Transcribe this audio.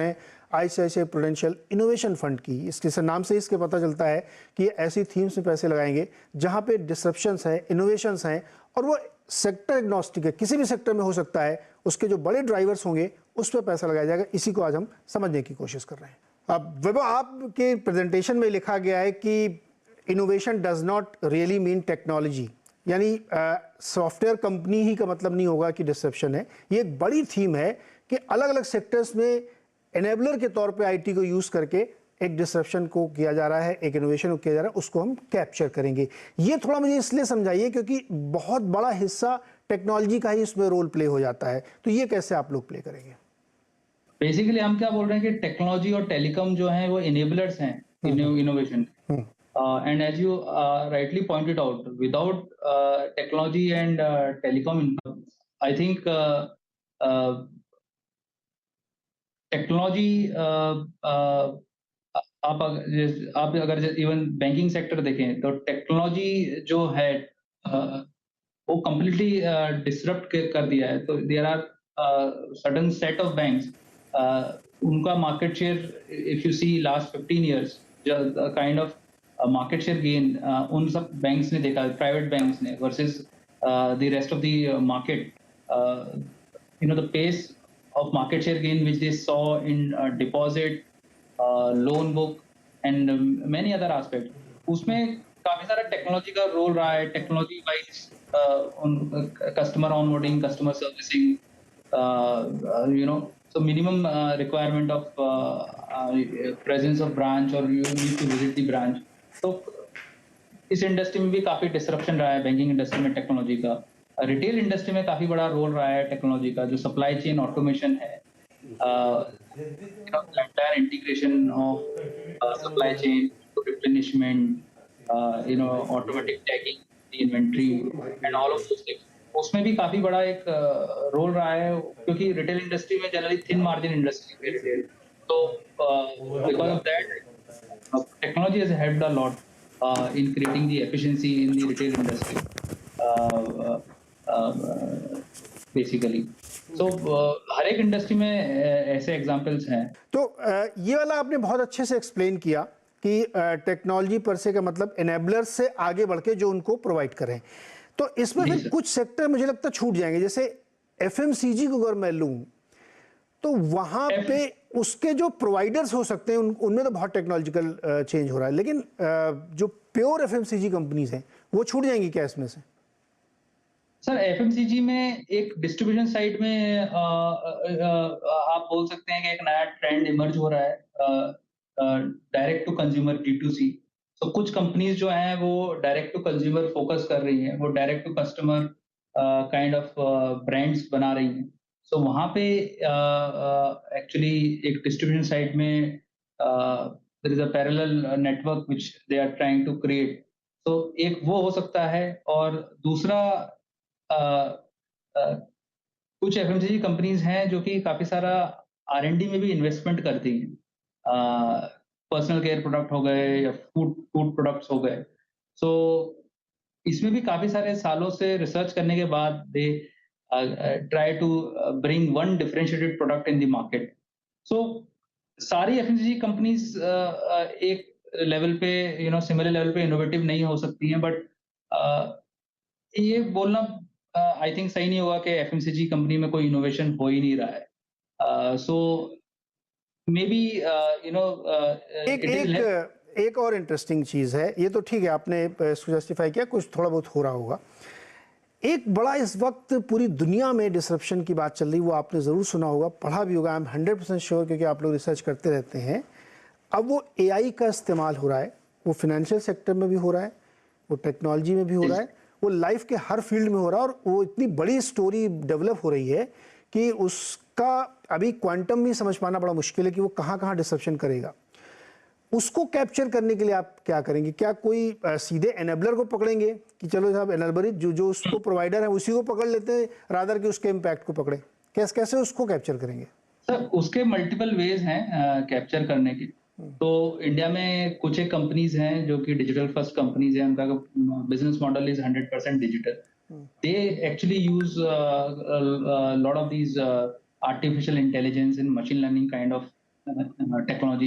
हैं ICICI prudential innovation fund की। इसके नाम से इसके पता चलता है कि ये ऐसी थीम्स में पैसे लगाएंगे जहां पे डिसरप्शंस हैं, इनोवेशंस हैं, और वो सेक्टर एग्नोस्टिक है, किसी भी सेक्टर में हो सकता है। उसके जो बड़े ड्राइवर्स होंगे उस पर पैसा लगाया जाएगा। इसी को आज हम समझने की कोशिश कर रहे हैं। अब वैभव, आपके प्रेजेंटेशन में लिखा गया है कि innovation does not really mean technology, यानी सॉफ्टवेयर कंपनी ही का मतलब नहीं होगा कि डिसरप्शन है। ये एक बड़ी थीम है कि अलग अलग सेक्टर्स में एनेबलर के तौर पे आईटी को यूज करके एक डिसरप्शन को किया जा रहा है, एक इनोवेशन को किया जा रहा है, उसको हम कैप्चर करेंगे। ये थोड़ा मुझे इसलिए समझाइए क्योंकि बहुत बड़ा हिस्सा टेक्नोलॉजी का ही इसमें रोल प्ले हो जाता है, तो ये कैसे आप लोग प्ले करेंगे? बेसिकली हम क्या बोल रहे हैं कि टेक्नोलॉजी और टेलीकॉम जो है वो इनेबलर्स हैं innovation. And as you rightly pointed out, without technology and telecom, I think technology आप अगर इवन बैंकिंग सेक्टर देखें तो टेक्नोलॉजी जो है वो कम्प्लीटली डिसरप्ट कर दिया है। तो there are certain set of banks, उनका market share if you see last 15 years kind of market share gain उन सब बैंक्स ने देखा, प्राइवेट बैंक्स ने versus the rest of the market. You know the pace of market share gain which they saw in deposit, loan book and many other aspects, उसमें काफी सारा technology का role रहा है। Technology wise customer onboarding, customer servicing, you know, so minimum requirement of presence of branch or you need to visit the branch। तो इस industry में भी काफी डिसरप्शन रहा है, बैंकिंग इंडस्ट्री में टेक्नोलॉजी का। रिटेल इंडस्ट्री में काफी बड़ा रोल रहा है टेक्नोलॉजी का, जो सप्लाई चेन ऑटोमेशन है, entire integration of supply chain to replenishment, you know, automatic tagging the inventory and all of those things, उसमें भी काफी बड़ा एक रोल रहा है। क्योंकि रिटेल इंडस्ट्री में जनरली थिन मार्जिन इंडस्ट्री है रिटेल, तो because of that technology has helped a lot in creating the efficiency in the retail industry, basically। So हर एक इंडस्ट्री में ऐसे एग्जांपल्स हैं। तो ये वाला आपने बहुत अच्छे से एक्सप्लेन किया कि टेक्नोलॉजी पर से का मतलब एनेबलर्स से आगे बढ़ के जो उनको प्रोवाइड करें। तो इसमें फिर कुछ सेक्टर मुझे लगता है छूट जाएंगे, जैसे एफएमसीजी को अगर मैं लूं तो वहां पे उसके जो प्रोवाइडर्स हो सकते हैं उनमें तो बहुत टेक्नोलॉजिकल चेंज हो रहा है, लेकिन जो प्योर एफएमसीजी कंपनीज हैं वो छूट जाएंगी क्या इसमें से? सर एफएमसीजी में एक डिस्ट्रीब्यूशन साइड में आप बोल सकते हैं कि एक नया ट्रेंड इमर्ज हो रहा है, डायरेक्ट टू कंज्यूमर D2C। तो कुछ कंपनीज जो हैं वो डायरेक्ट टू कंज्यूमर फोकस कर रही हैं, वो direct to customer kind of brands बना रही हैं। सो वहां पे एक्चुअली एक डिस्ट्रीब्यूशन साइड में there is a parallel network which they are trying to create. तो एक वो हो सकता है, और दूसरा कुछ एफएमसीजी कंपनीज हैं जो कि काफी सारा R&D में भी इन्वेस्टमेंट करती हैं। पर्सनल केयर प्रोडक्ट हो गए या फूड प्रोडक्ट्स हो गए। सो इसमें भी काफी सारे सालों से रिसर्च करने के बाद they try to bring one differentiated product in the market. So सारी एफएमसीजी कंपनीज एक लेवल पे, यू नो, सिमिलर लेवल पे इनोवेटिव नहीं हो सकती हैं, बट ये बोलना आई थिंक सही नहीं होगा कि एफएमसीजी कंपनी में कोई इनोवेशन हो ही नहीं रहा है। सो मे बी यू नो एक और इंटरेस्टिंग चीज है, ये तो ठीक है आपने इसको जस्टिफाई किया, कुछ थोड़ा बहुत हो रहा होगा। एक बड़ा इस वक्त पूरी दुनिया में डिसरप्शन की बात चल रही, वो आपने जरूर सुना होगा, पढ़ा भी होगा, आई एम 100% श्योर, क्योंकि आप लोग रिसर्च करते रहते हैं। अब वो एआई का इस्तेमाल हो रहा है, वो फाइनेंशियल सेक्टर में भी हो रहा है, वो टेक्नोलॉजी में भी हो रहा है, वो लाइफ के हर फील्ड में हो रहा है, और वो इतनी बड़ी स्टोरी डेवलप हो रही है कि उसका अभी क्वांटम भी समझ पाना बड़ा मुश्किल है कि वो कहाँ कहाँ डिसरप्शन करेगा। उसको कैप्चर करने के लिए आप क्या करेंगे? क्या कोई सीधे एनेबलर को पकड़ेंगे कि चलो साहब एनेबलर जो उसको प्रोवाइडर है उसी को पकड़ लेते हैं, रादर कि उसके इम्पैक्ट को पकड़े? कैसे उसको कैप्चर करेंगे? सर उसके मल्टीपल वेज हैं कैप्चर करने के। तो इंडिया में कुछ एक कंपनीज हैं जो कि डिजिटल फर्स्ट कंपनीज हैं, उनका business model is 100% digital. They actually use lot of these artificial intelligence and machine learning kind of technology